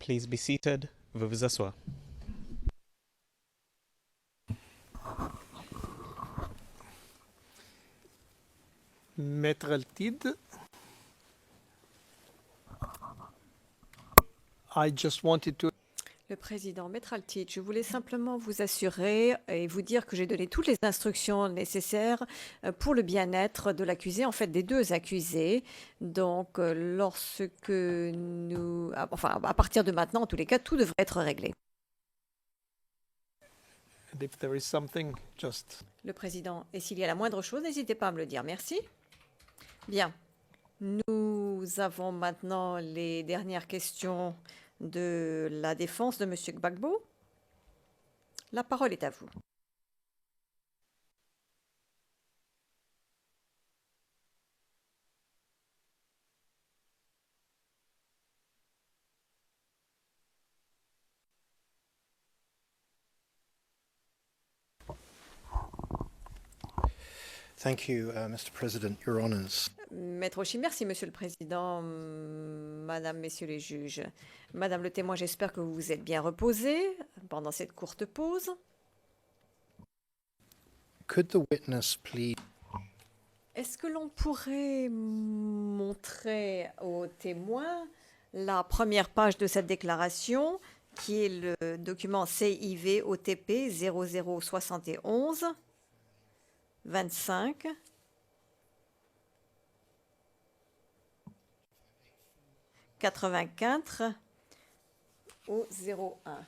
Please be seated. Veuillez vous asseoir. Maître Altid, I just wanted to Le président Maître Altid, je voulais simplement vous assurer et vous dire que j'ai donné toutes les instructions nécessaires pour le bien-être de l'accusé, en fait des deux accusés. Donc, lorsque nous, enfin, à partir de maintenant, en tous les cas, tout devrait être réglé. and if there is something, just Le président, et s'il y a la moindre chose, n'hésitez pas à me le dire. Merci. Bien. Nous avons maintenant les dernières questions de la défense de Monsieur Gbagbo. La parole est à vous. Thank you, Mr. President, Your Honours. Maître Oshie, merci Monsieur le Président, Madame, Messieurs les juges. Madame le témoin, j'espère que vous vous êtes bien reposée pendant cette courte pause. Could the witness please Est-ce que l'on pourrait montrer au témoin la première page de cette déclaration, qui est le document CIV OTP 0071 25 84 au 01.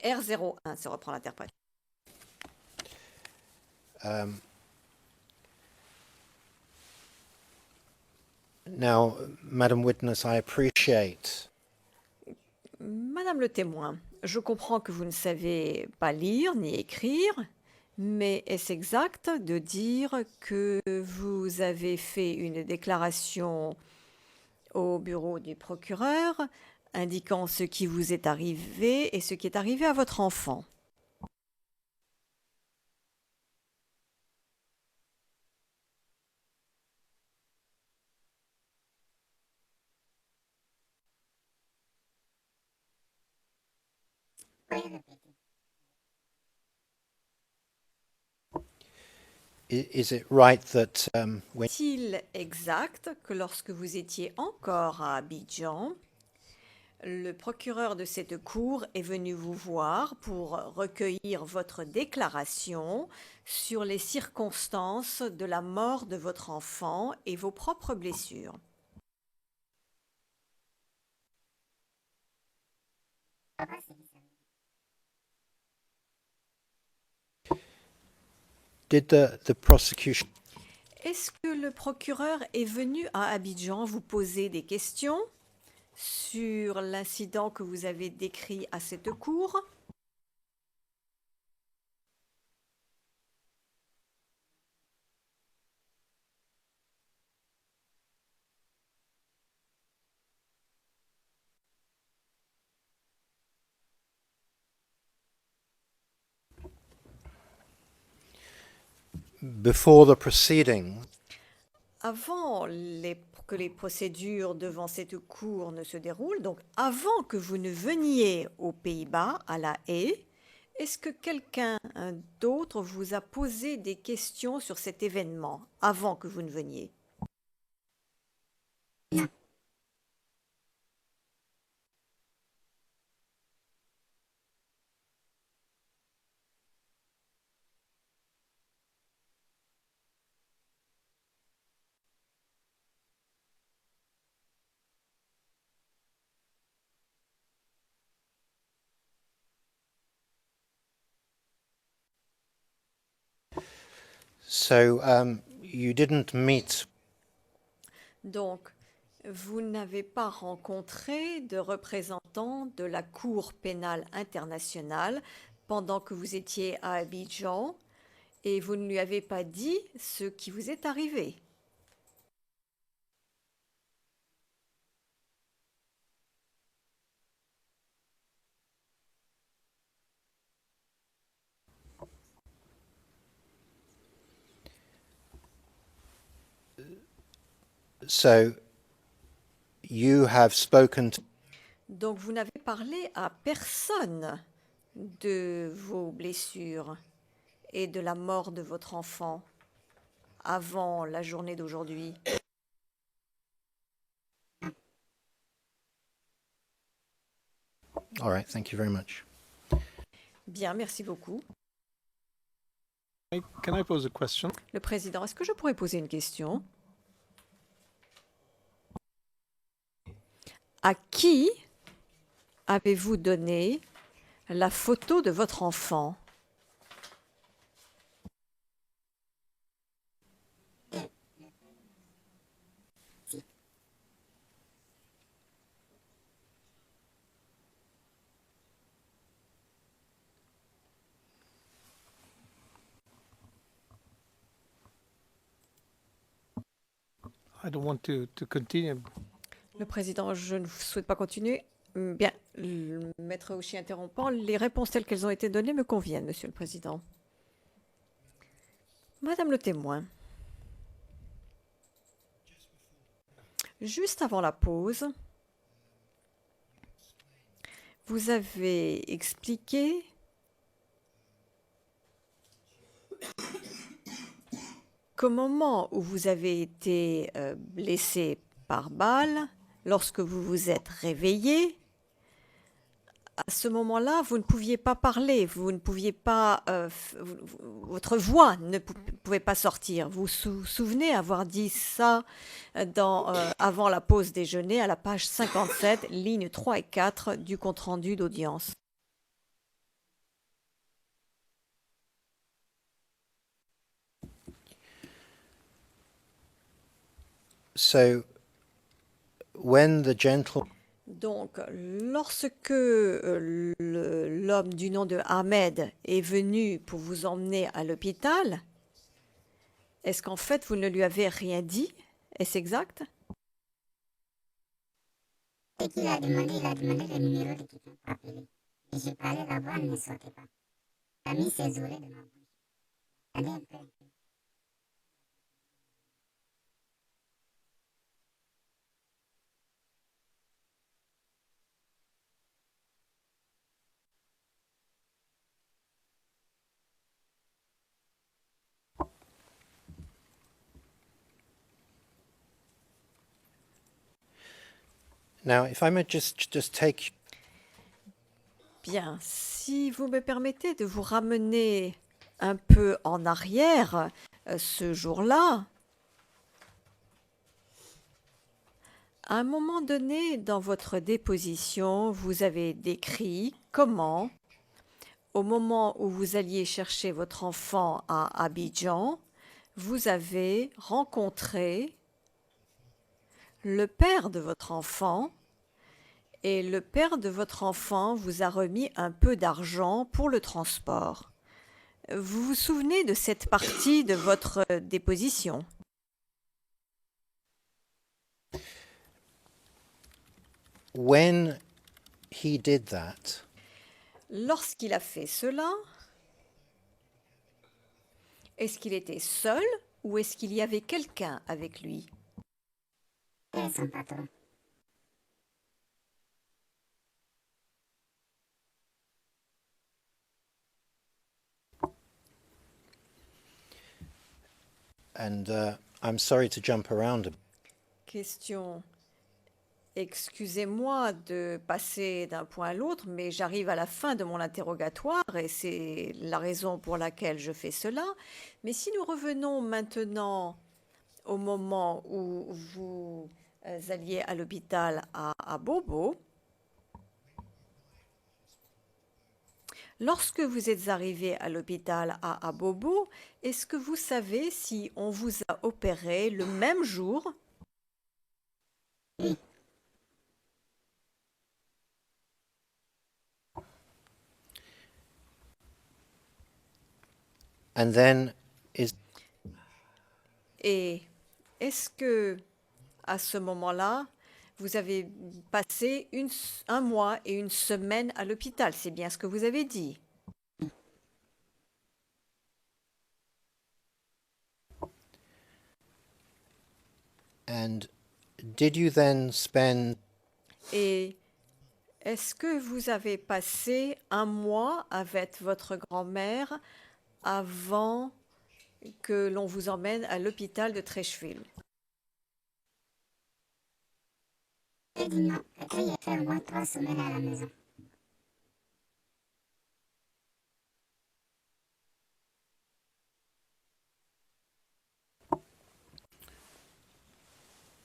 R01, se reprend l'interprète. Now, Madam Witness, I appreciate Madame le témoin, je comprends que vous ne savez pas lire ni écrire, mais est-ce exact de dire que vous avez fait une déclaration au bureau du procureur indiquant ce qui vous est arrivé et ce qui est arrivé à votre enfant? is it right that when Est-il exact que lorsque vous étiez encore à Abidjan, le procureur de cette cour est venu vous voir pour recueillir votre déclaration sur les circonstances de la mort de votre enfant et vos propres blessures? did the prosecution Est-ce que le procureur est venu à Abidjan vous poser des questions sur l'incident que vous avez décrit à cette cour? before the proceeding Avant que les procédures devant cette cour ne se déroulent, donc avant que vous ne veniez aux Pays-Bas, à La Haye, est-ce que quelqu'un d'autre vous a posé des questions sur cet événement avant que vous ne veniez? so you didn't meet Donc, vous n'avez pas rencontré de représentants de la Cour pénale internationale pendant que vous étiez à Abidjan et vous ne lui avez pas dit ce qui vous est arrivé. so you have spoken to Donc vous n'avez parlé à personne de vos blessures et de la mort de votre enfant avant la journée d'aujourd'hui. All right, thank you very much. Bien, merci beaucoup. Can I pose a question? Le président, est-ce que je pourrais poser une question? À qui avez-vous donné la photo de votre enfant? I don't want to continue. Le président, je ne souhaite pas continuer. Bien, le maître Ouchi interrompant, les réponses telles qu'elles ont été données me conviennent, monsieur le président. Madame le témoin, juste avant la pause, vous avez expliqué qu'au moment où vous avez été blessé par balle, lorsque vous vous êtes réveillé, à ce moment-là, vous ne pouviez pas parler, vous ne pouviez pas, votre voix ne pouvait pas sortir. Vous vous souvenez avoir dit ça avant la pause déjeuner à la page 57, lignes 3 et 4 du compte-rendu d'audience. So, when the gentleman Donc, lorsque l'homme du nom de Ahmed est venu pour vous emmener à l'hôpital, est-ce qu'en fait vous ne lui avez rien dit? Est-ce exact? Dès qu'il a demandé le numéro de quelqu'un pour appeler. Et j'ai parlé, la voix ne sortait pas. Il a mis ses oreilles de ma bouche. Attendez un peu. now, if I may just take Bien, si vous me permettez de vous ramener un peu en arrière ce jour-là, à un moment donné dans votre déposition, vous avez décrit comment, au moment où vous alliez chercher votre enfant à Abidjan, vous avez rencontré le père de votre enfant et le père de votre enfant vous a remis un peu d'argent pour le transport. Vous vous souvenez de cette partie de votre déposition? when he did that, Lorsqu'il a fait cela, est-ce qu'il était seul ou est-ce qu'il y avait quelqu'un avec lui? Et son patron. and I'm sorry to jump around a bit, Question. Excusez-moi de passer d'un point à l'autre, mais j'arrive à la fin de mon interrogatoire et c'est la raison pour laquelle je fais cela. Mais si nous revenons maintenant au moment où vous alliez à l'hôpital à Bobo, lorsque vous êtes arrivé à l'hôpital à Bobo, est-ce que vous savez si on vous a opéré le même jour? and then is Et est-ce que à ce moment-là, vous avez passé un mois et une semaine à l'hôpital? C'est bien ce que vous avez dit. and did you then spend Et est-ce que vous avez passé un mois avec votre grand-mère avant que l'on vous emmène à l'hôpital de Trècheville? J'ai dit non. Après, il a fait au moins 3 semaines à la maison.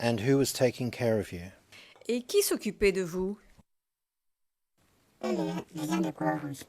and who was taking care of you? Et qui s'occupait de vous? Les gens de Croix-Rouge.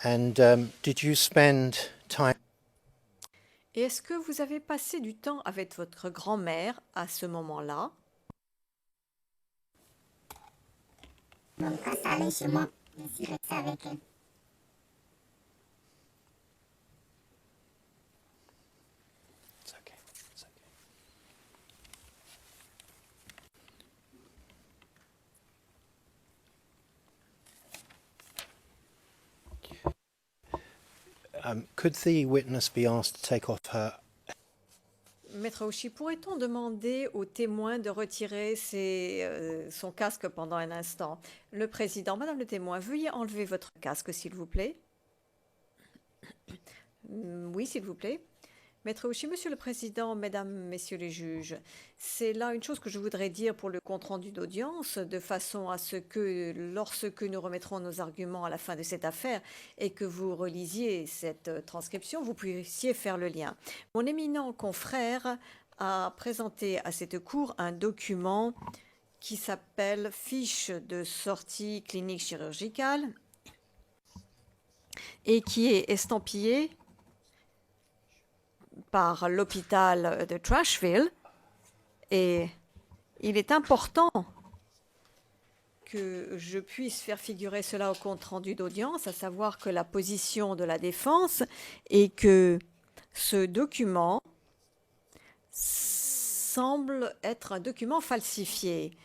And did you spend time Et est-ce que vous avez passé du temps avec votre grand-mère à ce moment-là? Donc, quand ça allait chez moi, je suis restée avec elle. It's okay. It's okay. Could the witness be asked to take off her? Maître Aouchi, pourrait-on demander au témoin de retirer son casque pendant un instant? Le président, Madame le témoin, veuillez enlever votre casque, s'il vous plaît. Oui, s'il vous plaît. Maître Aouchi, Monsieur le Président, Mesdames, Messieurs les juges, c'est là une chose que je voudrais dire pour le compte-rendu d'audience, de façon à ce que, lorsque nous remettrons nos arguments à la fin de cette affaire et que vous relisiez cette transcription, vous puissiez faire le lien. Mon éminent confrère a présenté à cette cour un document qui s'appelle « Fiche de sortie clinique chirurgicale » et qui est estampillé par l'hôpital de Trashville, et il est important que je puisse faire figurer cela au compte-rendu d'audience, à savoir que la position de la défense est que ce document semble être un document falsifié.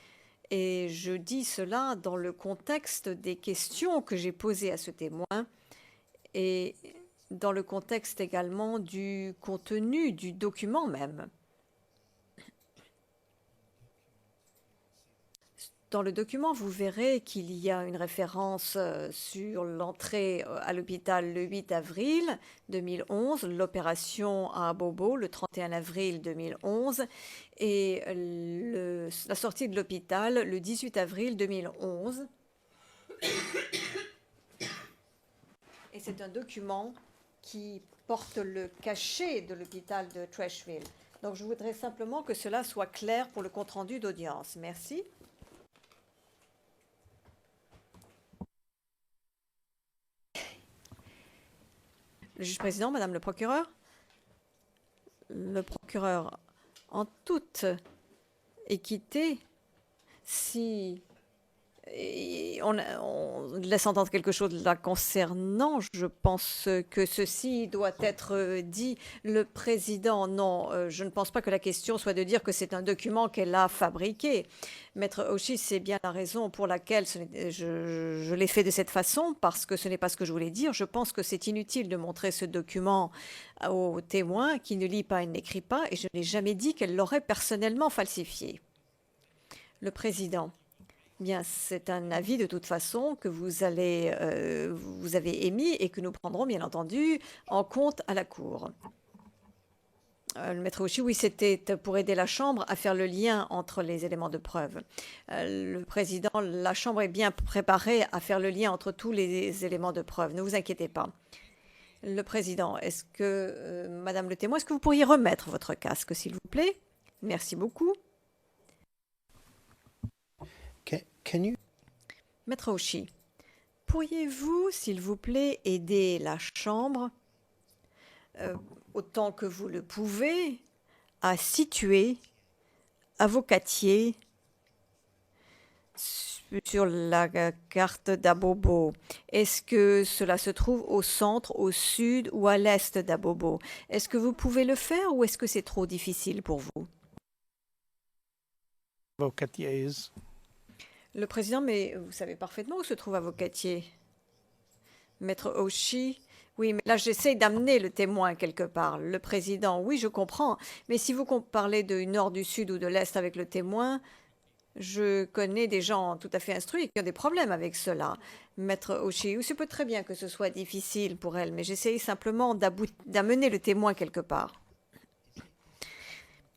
Et je dis cela dans le contexte des questions que j'ai posées à ce témoin et dans le contexte également du contenu du document même. Dans le document, vous verrez qu'il y a une référence sur l'entrée à l'hôpital le 8 avril 2011, l'opération à Bobo le 31 avril 2011 et la sortie de l'hôpital le 18 avril 2011. Et c'est un document qui porte le cachet de l'hôpital de Trashville. Donc je voudrais simplement que cela soit clair pour le compte-rendu d'audience. Merci. Le juge président, Madame le procureur, en toute équité, si on laisse entendre quelque chose là concernant, je pense que ceci doit être dit. Le président, non, je ne pense pas que la question soit de dire que c'est un document qu'elle a fabriqué. Maître Aouchi, c'est bien la raison pour laquelle je l'ai fait de cette façon, parce que ce n'est pas ce que je voulais dire. Je pense que c'est inutile de montrer ce document au témoin qui ne lit pas et n'écrit pas, et je n'ai jamais dit qu'elle l'aurait personnellement falsifié. Le président. Bien, c'est un avis de toute façon que vous avez émis et que nous prendrons bien entendu en compte à la Cour. Le maître Aouchi, oui, c'était pour aider la Chambre à faire le lien entre les éléments de preuve. Le président, la Chambre est bien préparée à faire le lien entre tous les éléments de preuve. Ne vous inquiétez pas. Le président, est-ce que, Madame le témoin, est-ce que vous pourriez remettre votre casque, s'il vous plaît? Merci beaucoup. Can you? Maître Aouchi, Pourriez-vous, s'il vous plaît, aider la Chambre, autant que vous le pouvez, à situer Avocatier sur la carte d'Abobo? Est-ce que cela se trouve au centre, au sud ou à l'est d'Abobo? Est-ce que vous pouvez le faire ou est-ce que c'est trop difficile pour vous? Avocatier is. Le président, mais vous savez parfaitement où se trouve Avocatier. Maître Oshi, oui, mais là j'essaie d'amener le témoin quelque part. Le président, oui, je comprends. Mais si vous parlez du nord, du sud ou de l'est avec le témoin, je connais des gens tout à fait instruits qui ont des problèmes avec cela. Maître Oshi, oui, c'est peut très bien que ce soit difficile pour elle, mais j'essaie simplement d'amener le témoin quelque part.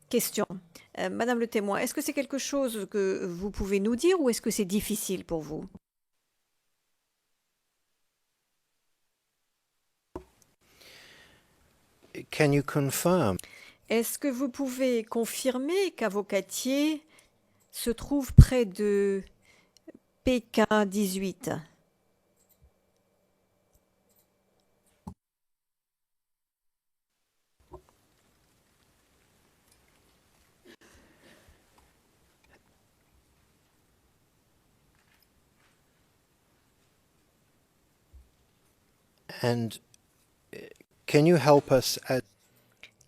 Question. Madame le témoin, est-ce que c'est quelque chose que vous pouvez nous dire ou est-ce que c'est difficile pour vous? Can you confirm? Est-ce que vous pouvez confirmer qu'Avocatier se trouve près de Pékin 18? And can you help us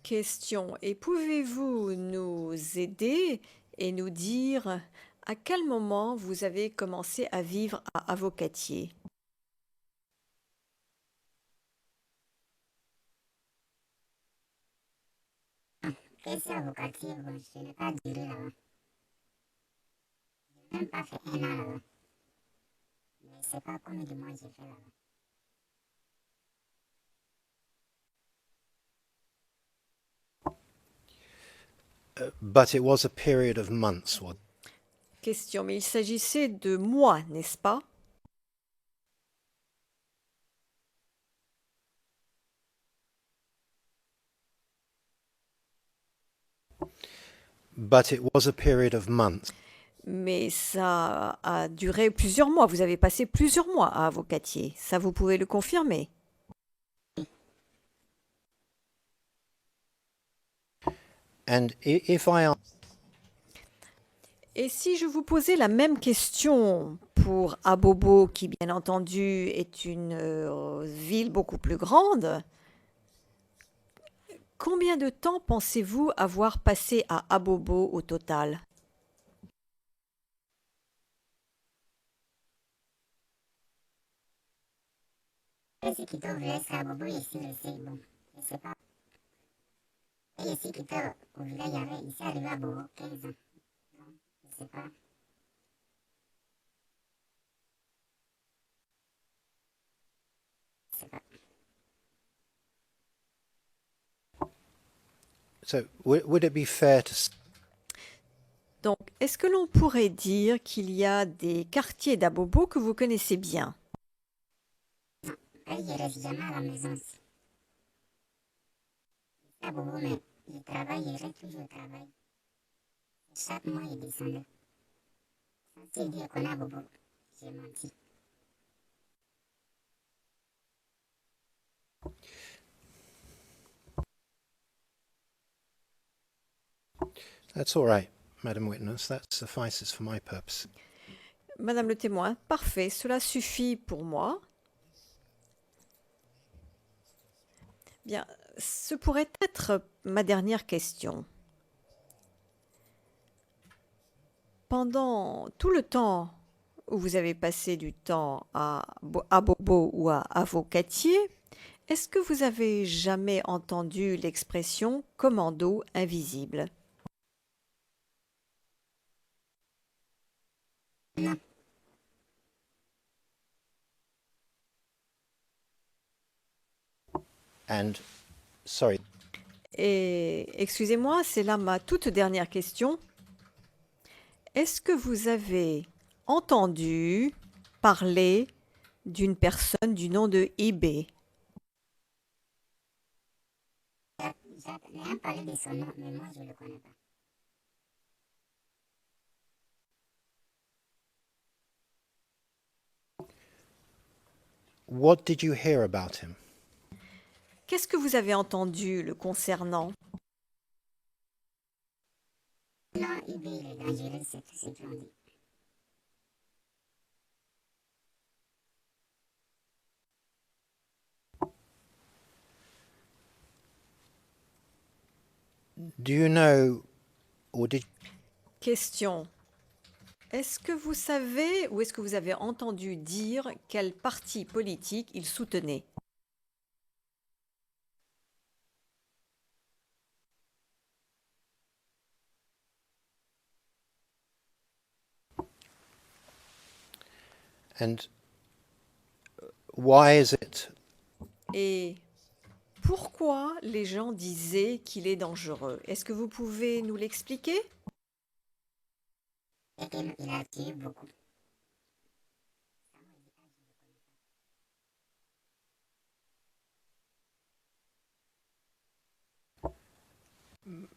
Question. Et pouvez-vous nous aider et nous dire à quel moment vous avez commencé à vivre à Avocatier? Qu'est-ce Avocatier? Bon, je n'ai pas duré là-bas. Je n'ai même pas fait 1 an là-bas. Mais c'est pas combien de mois j'ai fait là-bas. but it was a period of months? Question. Mais il s'agissait de mois, n'est-ce pas? But it was a period of months. Mais ça a duré plusieurs mois. Vous avez passé plusieurs mois à Avocatier. Ça, vous pouvez le confirmer. And if I Et si je vous posais la même question pour Abobo, qui bien entendu est une ville beaucoup plus grande, combien de temps pensez-vous avoir passé à Abobo au total? Esse qui voulait ça, Bobo, ici, je sais, bon, je sais pas. Et ici, qui au village, il y avait, ici, arrivé à Bobo, 15 ans. Non, je sais pas. Je sais pas. so would it be fair to Donc, est-ce que l'on pourrait dire qu'il y a des quartiers d'Abobo que vous connaissez bien? Elle, je reste jamais à la maison ici. À Bobo, mais je travaille, je reste toujours au travail. Chaque mois, je descendais. Sans dire qu'on a Bobo, j'ai menti. That's all right, Madam Witness. That suffices for my purpose. Madame le témoin, parfait, cela suffit pour moi. Bien, ce pourrait être ma dernière question. Pendant tout le temps où vous avez passé du temps à Bobo ou à Avocatier, est-ce que vous avez jamais entendu l'expression commando invisible? Non. And sorry, Et excusez-moi, c'est là ma toute dernière question. Est-ce que vous avez entendu parler d'une personne du nom de eBay? J'ai rien parlé de son nom, mais moi, je ne le connais pas. What did you hear about him? Qu'est-ce que vous avez entendu le concernant? Non, il est dangereux, c'est tout ce qu'on dit. Do you know, or did Question. Est-ce que vous savez ou est-ce que vous avez entendu dire quel parti politique il soutenait? and why is it Et pourquoi les gens disaient qu'il est dangereux? Est-ce que vous pouvez nous l'expliquer? Et qu'il a tué beaucoup.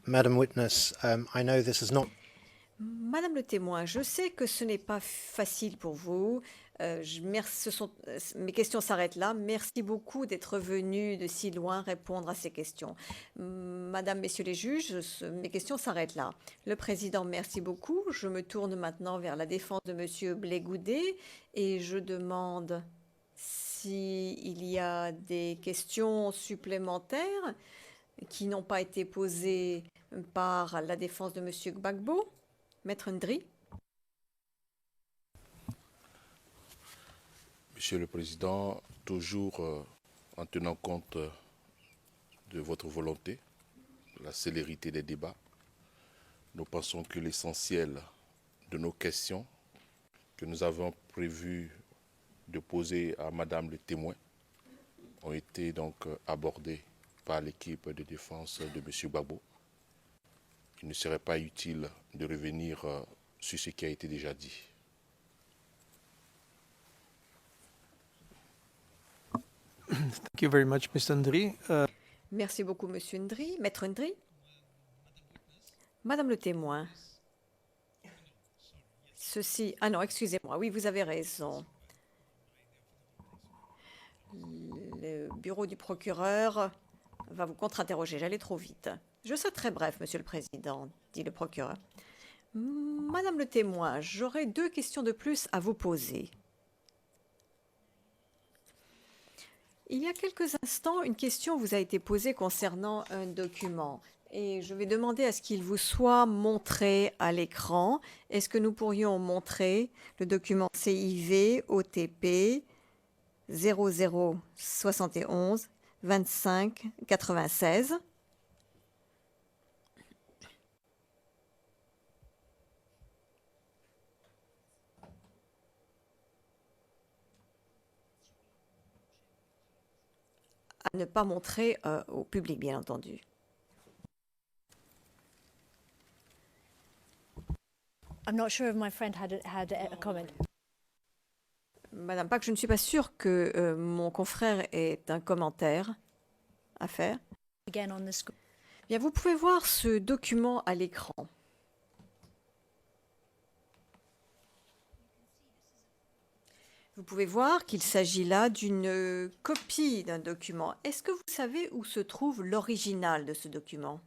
Madam Witness, I know this is not Madame le témoin, je sais que ce n'est pas facile pour vous. Mes questions s'arrêtent là. Merci beaucoup d'être venu de si loin répondre à ces questions. Madame, Messieurs les juges, mes questions s'arrêtent là. Le président, merci beaucoup. Je me tourne maintenant vers la défense de Monsieur Blégoudet et je demande s'il y a des questions supplémentaires qui n'ont pas été posées par la défense de Monsieur Gbagbo. Maître Ndri. Monsieur le Président, toujours en tenant compte de votre volonté, de la célérité des débats, nous pensons que l'essentiel de nos questions que nous avons prévu de poser à Madame le témoin ont été donc abordées par l'équipe de défense de Monsieur Gbagbo. Il ne serait pas utile de revenir sur ce qui a été déjà dit. Thank you very much, Mr. Ndri. Merci beaucoup, Monsieur Ndri. Maître Ndri. Madame le témoin. Ceci... Ah non, excusez-moi. Oui, vous avez raison. Le bureau du procureur va vous contre-interroger. J'allais trop vite. Je serai très bref, Monsieur le Président, dit le procureur. Madame le témoin, j'aurais 2 questions de plus à vous poser. Il y a quelques instants, une question vous a été posée concernant un document. Et je vais demander à ce qu'il vous soit montré à l'écran. Est-ce que nous pourrions montrer le document CIV OTP 0071 25 96 ? À ne pas montrer au public, bien entendu. I'm not sure if my friend had a comment. Madame Pack, je ne suis pas sûre que mon confrère ait un commentaire à faire. Again on the screen. Bien, vous pouvez voir ce document à l'écran. Vous pouvez voir qu'il s'agit là d'une copie d'un document. Est-ce que vous savez où se trouve l'original de ce document?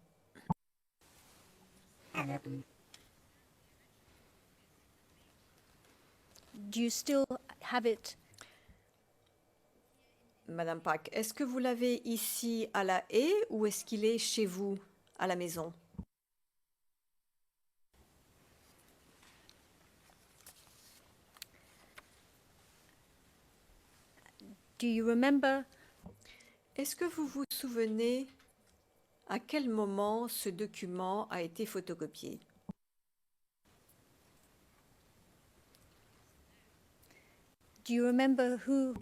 Do you still have it? Madame Pack, est-ce que vous l'avez ici à La Haye ou est-ce qu'il est chez vous, à la maison? Do you remember Est-ce que vous vous souvenez à quel moment ce document a été photocopié? Do you remember who?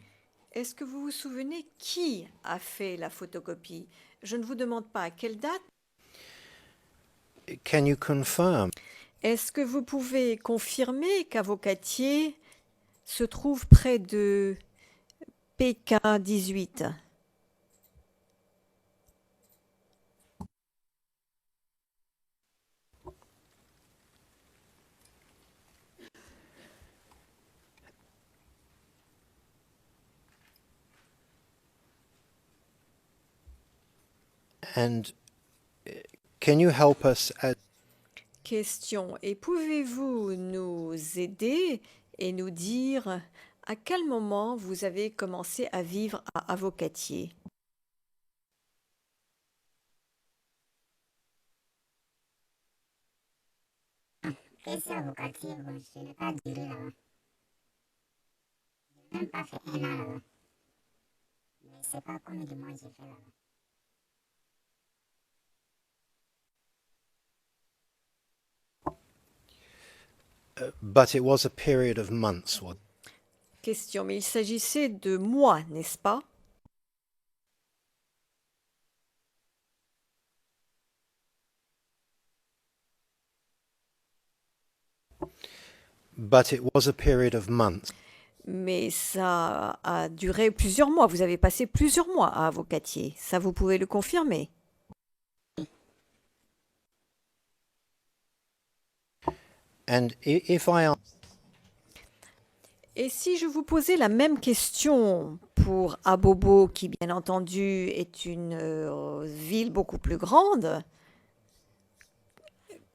Est-ce que vous vous souvenez qui a fait la photocopie? Je ne vous demande pas à quelle date. Can you confirm? Est-ce que vous pouvez confirmer qu'Avocatier se trouve près de PK 18? And can you help us Question. Et pouvez-vous nous aider et nous dire à quel moment vous avez commencé à vivre à Avocatier? Ici, à Vocatier, bon, je n'ai pas duré là-bas. Je n'ai même pas fait un an là-bas. Mais c'est pas combien de mois j'ai fait là-bas. but it was a period of months? Question. Mais il s'agissait de mois, n'est-ce pas? But it was a period of months. Mais ça a duré plusieurs mois. Vous avez passé plusieurs mois à Avocatier. Ça, vous pouvez le confirmer. And if I Et si je vous posais la même question pour Abobo, qui bien entendu est une ville beaucoup plus grande,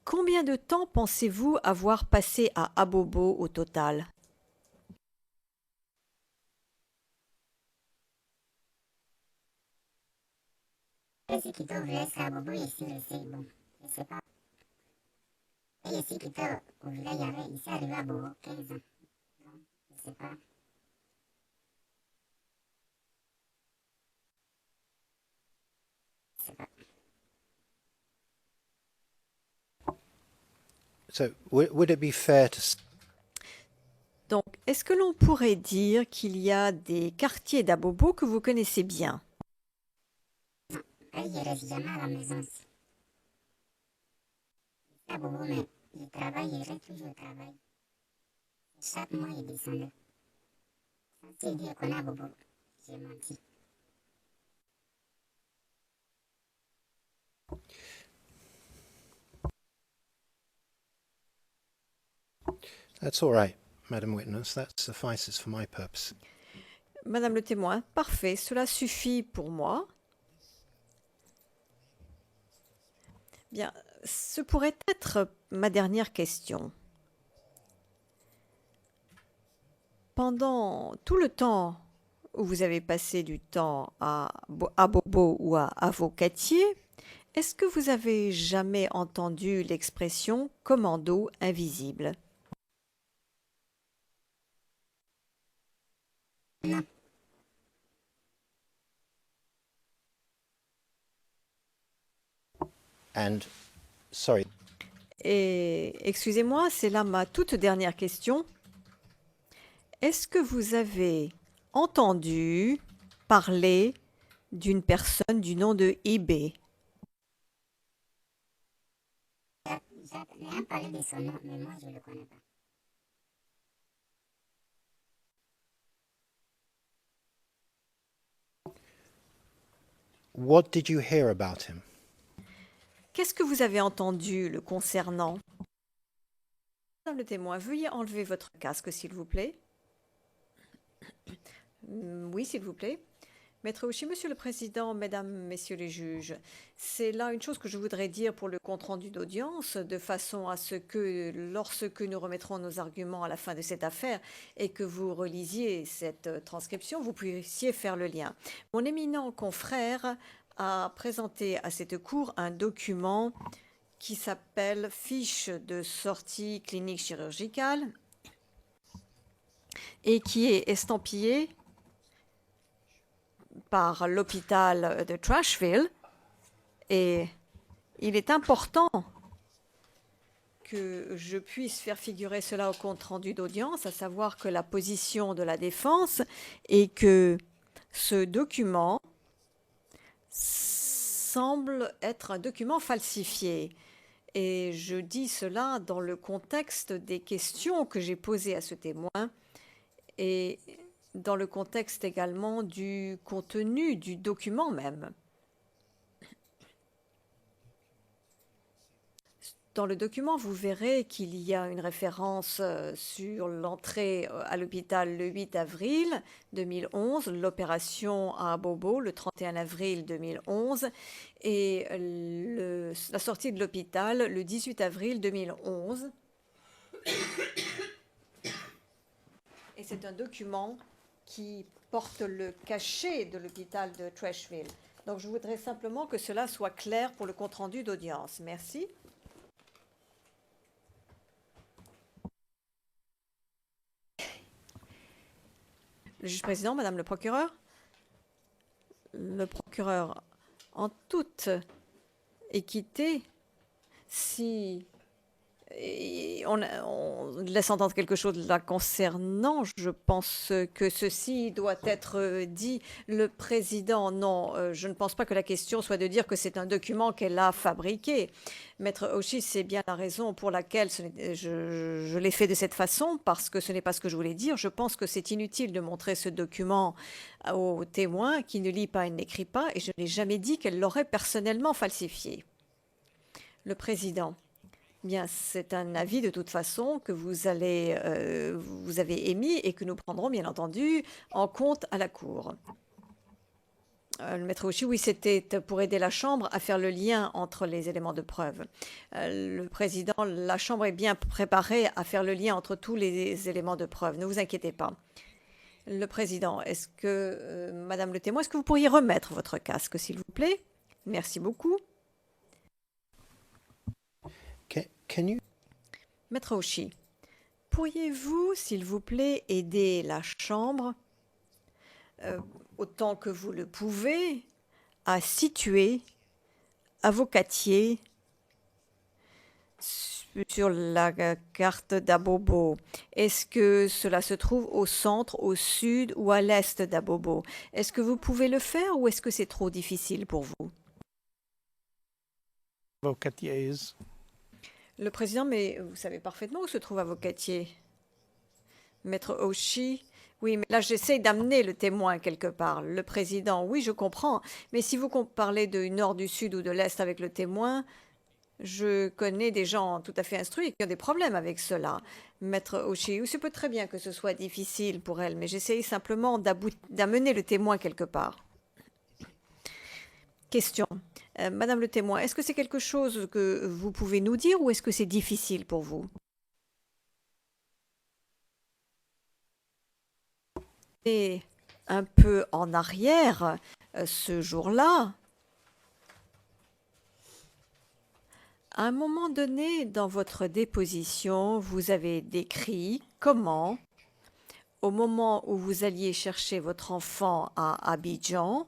combien de temps pensez-vous avoir passé à Abobo au total? Ici, Quito voulait être à Bobo, ici, je sais, bon, je sais pas. Et ici, Quito, au village, il y avait, ici, arrivé à Bobo, 15 ans. Donc, je sais pas. Je sais pas. so would it be fair to Donc, est-ce que l'on pourrait dire qu'il y a des quartiers d'Abobo que vous connaissez bien? Et je reste jamais à la maison aussi. À Bobo, mais il travaille, il reste toujours au travail. Chaque mois, il descendait. Sans dire qu'on est à Bobo, j'ai menti. That's all right, Madam Witness. That suffices for my purpose. Madame le témoin, parfait, cela suffit pour moi. Bien, ce pourrait être ma dernière question. Pendant tout le temps où vous avez passé du temps à Bobo ou à Avocatier, est-ce que vous avez jamais entendu l'expression commando invisible? Non. And sorry, Et excusez-moi, c'est là ma toute dernière question. Est-ce que vous avez entendu parler d'une personne du nom de eBay? J'ai rien parlé de son nom, mais moi, je ne le connais pas. what did you hear about him? Qu'est-ce que vous avez entendu le concernant? Madame le témoin, veuillez enlever votre casque, s'il vous plaît. Oui, s'il vous plaît. Maître Ouchi, Monsieur le Président, Mesdames, Messieurs les juges, c'est là une chose que je voudrais dire pour le compte-rendu d'audience, de façon à ce que, lorsque nous remettrons nos arguments à la fin de cette affaire et que vous relisiez cette transcription, vous puissiez faire le lien. Mon éminent confrère a présenté à cette cour un document qui s'appelle Fiche de sortie clinique chirurgicale et qui est estampillé par l'hôpital de Trashville. Et il est important que je puisse faire figurer cela au compte-rendu d'audience, à savoir que la position de la défense est que ce document semble être un document falsifié. Et je dis cela dans le contexte des questions que j'ai posées à ce témoin et dans le contexte également du contenu du document même. dans le document, vous verrez qu'il y a une référence sur l'entrée à l'hôpital le 8 avril 2011, l'opération à Bobo le 31 avril 2011 et la sortie de l'hôpital le 18 avril 2011. Et c'est un document qui porte le cachet de l'hôpital de Trashville. Donc je voudrais simplement que cela soit clair pour le compte-rendu d'audience. Merci. Le juge président, Madame le procureur. Le procureur, en toute équité, si on laisse entendre quelque chose là concernant, je pense que ceci doit être dit. Le président, non, je ne pense pas que la question soit de dire que c'est un document qu'elle a fabriqué. Maître Oshii, c'est bien la raison pour laquelle je l'ai fait de cette façon, parce que ce n'est pas ce que je voulais dire. Je pense que c'est inutile de montrer ce document aux témoins qui ne lit pas et n'écrit pas, et je n'ai jamais dit qu'elle l'aurait personnellement falsifié. Le président. Bien, c'est un avis de toute façon que vous avez émis et que nous prendrons bien entendu en compte à la Cour. Le maître Oshii, oui, c'était pour aider la Chambre à faire le lien entre les éléments de preuve. Le président, la Chambre est bien préparée à faire le lien entre tous les éléments de preuve. Ne vous inquiétez pas. Le président, est-ce que, Madame le témoin, est-ce que vous pourriez remettre votre casque, s'il vous plaît? Merci beaucoup. Can you? Maître Oshii, pourriez-vous, s'il vous plaît, aider la Chambre, autant que vous le pouvez, à situer Avocatier sur la carte d'Abobo? Est-ce que cela se trouve au centre, au sud ou à l'est d'Abobo? Est-ce que vous pouvez le faire ou est-ce que c'est trop difficile pour vous? Avocatiers. Le président, mais vous savez parfaitement où se trouve Avocatier. Maître Oshii, oui, mais là j'essaie d'amener le témoin quelque part. Le président, oui, je comprends. Mais si vous parlez du nord, du sud ou de l'est avec le témoin, je connais des gens tout à fait instruits qui ont des problèmes avec cela. Maître Oshii, il se peut très bien que ce soit difficile pour elle, mais j'essaie simplement d'amener le témoin quelque part. Question. Madame le témoin, est-ce que c'est quelque chose que vous pouvez nous dire ou est-ce que c'est difficile pour vous? Et un peu en arrière, ce jour-là, à un moment donné dans votre déposition, vous avez décrit comment, au moment où vous alliez chercher votre enfant à Abidjan,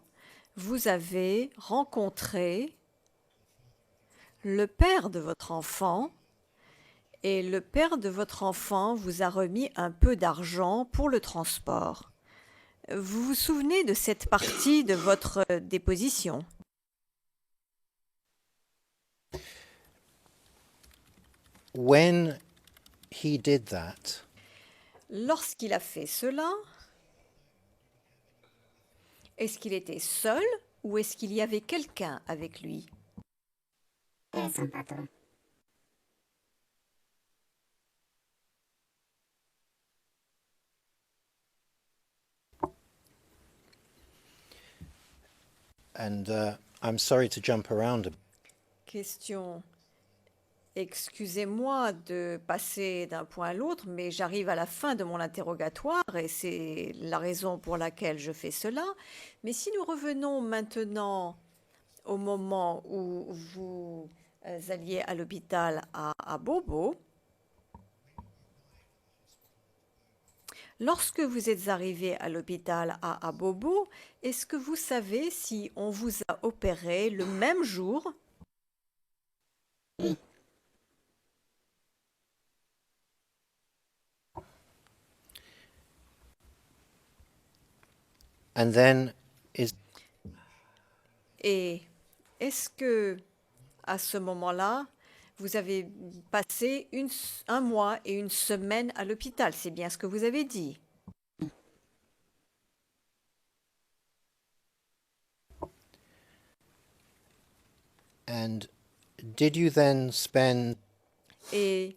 vous avez rencontré le père de votre enfant et le père de votre enfant vous a remis un peu d'argent pour le transport. Vous vous souvenez de cette partie de votre déposition? When he did that, Lorsqu'il a fait cela, est-ce qu'il était seul ou est-ce qu'il y avait quelqu'un avec lui? Et son patron. and I'm sorry to jump around a Question. Excusez-moi de passer d'un point à l'autre, mais j'arrive à la fin de mon interrogatoire et c'est la raison pour laquelle je fais cela. Mais si nous revenons maintenant au moment où vous alliez à l'hôpital à Bobo, lorsque vous êtes arrivé à l'hôpital à Bobo, est-ce que vous savez si on vous a opéré le même jour? and then is Et est-ce que, à ce moment-là, vous avez passé un mois et une semaine à l'hôpital? C'est bien ce que vous avez dit. and did you then spend Et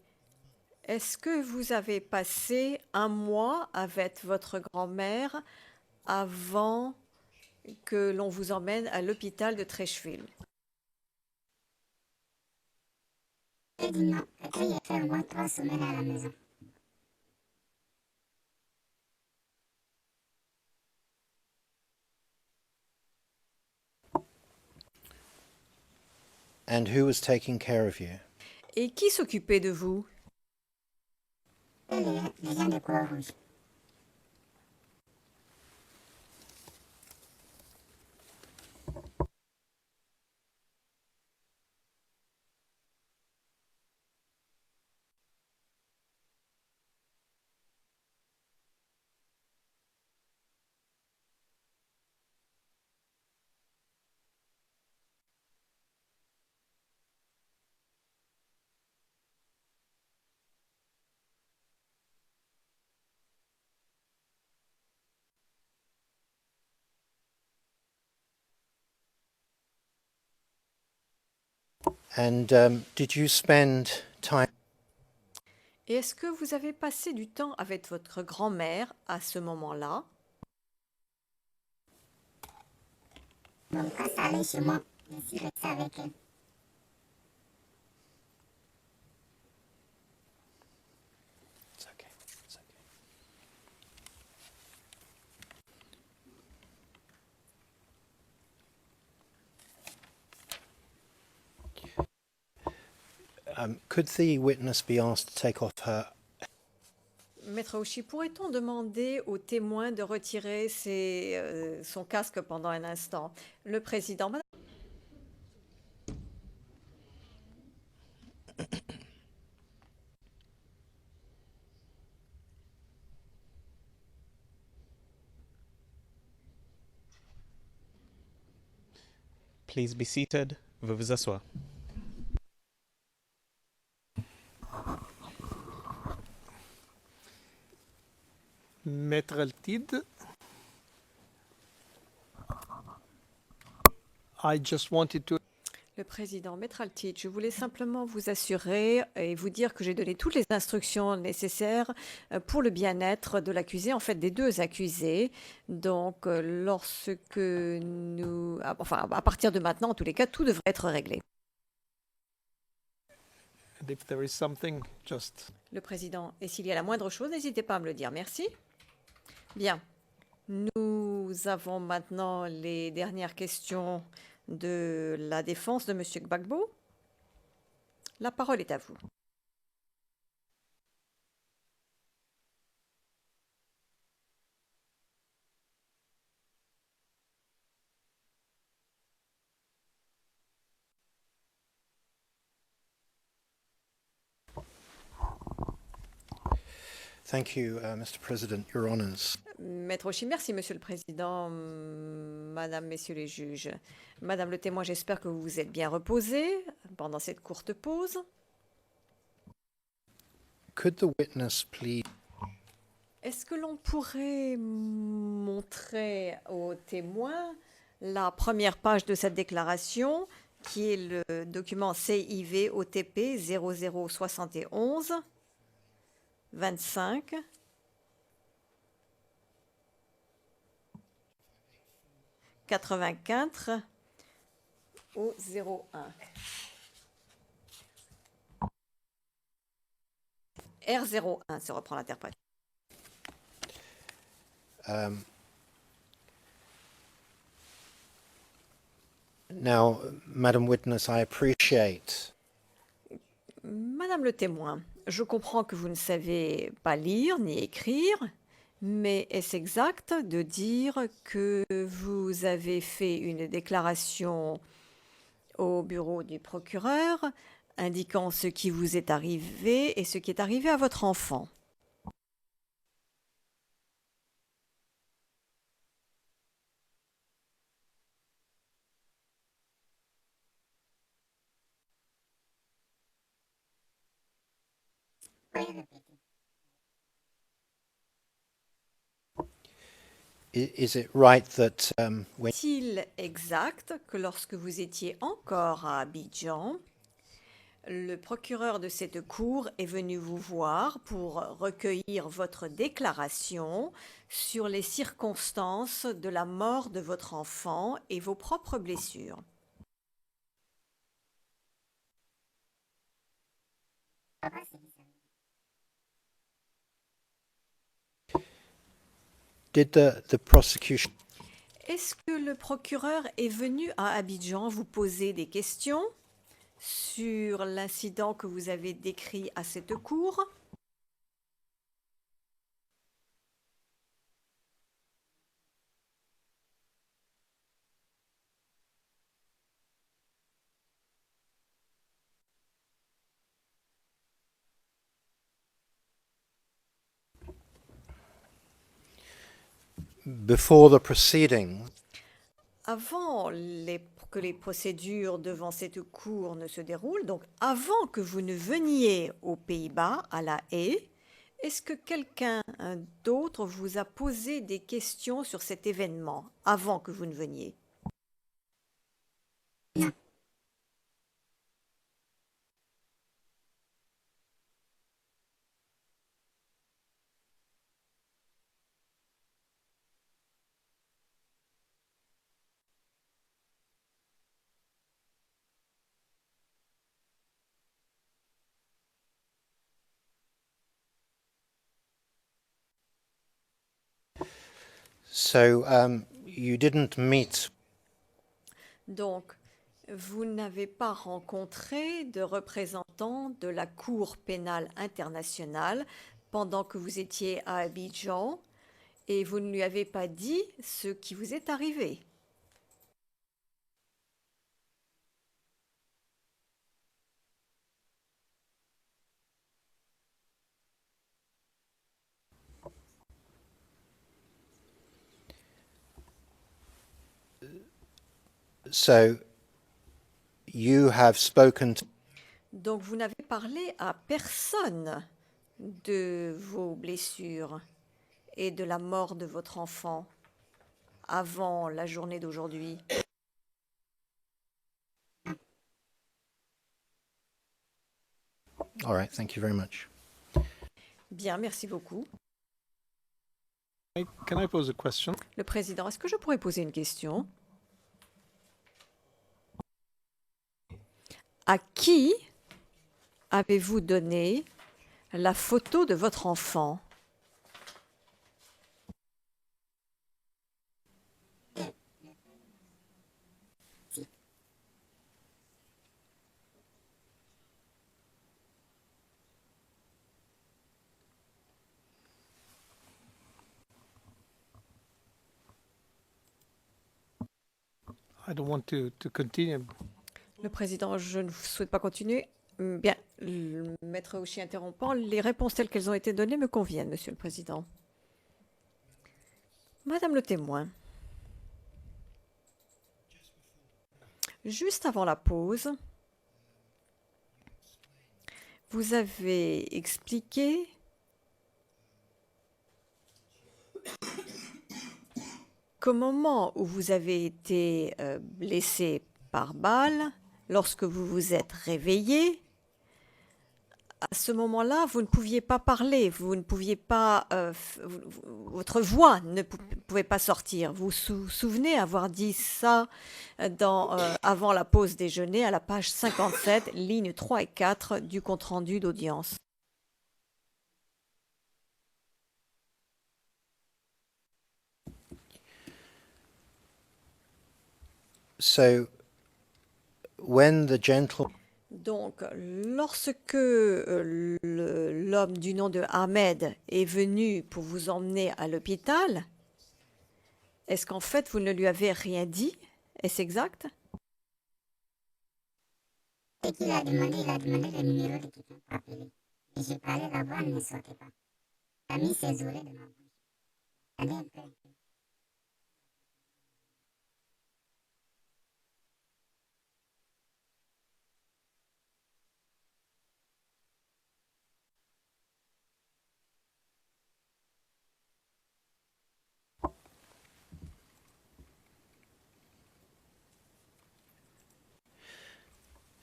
est-ce que vous avez passé un mois avec votre grand-mère avant que l'on vous emmène à l'hôpital de Trècheville? J'ai dit non. Après, il a fait au moins 3 semaines à la maison. And who was taking care of you? Et qui s'occupait de vous? Les gens de Croix-Rouge. And did you spend time? Et est-ce que vous avez passé du temps avec votre grand-mère à ce moment-là? Donc, quand ça allait chez moi, je suis restée avec elle. It's okay. It's okay. Could the witness be asked to take off her? Maître Auchy, pourrait-on demander au témoin de retirer son casque pendant un instant? Le président, madame. Please be seated. Veuillez vous asseoir. Maître Altid, I just wanted to Le président, Maître Altid, je voulais simplement vous assurer et vous dire que j'ai donné toutes les instructions nécessaires pour le bien-être de l'accusé, en fait des deux accusés. Donc, lorsque nous... Enfin, à partir de maintenant, en tous les cas, tout devrait être réglé. and if there is something, just Le président, et s'il y a la moindre chose, n'hésitez pas à me le dire. Merci. Bien. Nous avons maintenant les dernières questions de la défense de M. Gbagbo. La parole est à vous. Thank you, Mr. President, Your Honours. Maître Auchy, merci Monsieur le Président, Madame, Messieurs les juges. Madame le témoin, j'espère que vous vous êtes bien reposée pendant cette courte pause. Could the witness please? Est-ce que l'on pourrait montrer au témoin la première page de cette déclaration, qui est le document CIV OTP 0071 25 84 au 01. R01, se reprend l'interprète. Now, Madam Witness, I appreciate Madame le témoin, je comprends que vous ne savez pas lire ni écrire, mais est-ce exact de dire que vous avez fait une déclaration au bureau du procureur indiquant ce qui vous est arrivé et ce qui est arrivé à votre enfant? Oui, répétez. Is it right that when Est-il exact que lorsque vous étiez encore à Abidjan, Le procureur de cette cour est venu vous voir pour recueillir votre déclaration sur les circonstances de la mort de votre enfant et vos propres blessures. Papa, c'est bizarre. Did the prosecution Est-ce que le procureur est venu à Abidjan vous poser des questions sur l'incident que vous avez décrit à cette cour? before the proceeding? Avant que les procédures devant cette cour ne se déroulent, donc avant que vous ne veniez aux Pays-Bas, à La Haye, est-ce que quelqu'un d'autre vous a posé des questions sur cet événement avant que vous ne veniez? So you didn't meet. Donc, vous n'avez pas rencontré de représentants de la Cour pénale internationale pendant que vous étiez à Abidjan et vous ne lui avez pas dit ce qui vous est arrivé. So you have spoken to, Donc, vous n'avez parlé à personne de vos blessures et de la mort de votre enfant avant la journée d'aujourd'hui. all right, thank you very much. Bien, merci beaucoup. Can I pose a question? Le président, est-ce que je pourrais poser une question? À qui avez-vous donné la photo de votre enfant? I don't want to continue. Le président, je ne souhaite pas continuer. Bien, le maître Ouchi interrompant, les réponses telles qu'elles ont été données me conviennent, monsieur le président. Madame le témoin, juste avant la pause, vous avez expliqué qu'au moment où vous avez été blessé par balle, lorsque vous vous êtes réveillé, à ce moment-là, vous ne pouviez pas parler, vous ne pouviez pas, votre voix ne pouvait pas sortir. Vous vous souvenez avoir dit ça avant la pause déjeuner à la page 57, lignes 3 et 4 du compte-rendu d'audience. So when the gentle Donc, lorsque l'homme du nom de Ahmed est venu pour vous emmener à l'hôpital, est-ce qu'en fait vous ne lui avez rien dit? Est-ce exact? Dès qu'il a demandé le numéro de quelqu'un pour appeler. Et j'ai parlé, la voix ne sortait pas. Il a mis ses oreilles de ma bouche. Attendez un peu.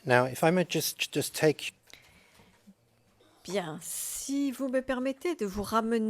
Now, if I may just take Bien, si vous me permettez de vous ramener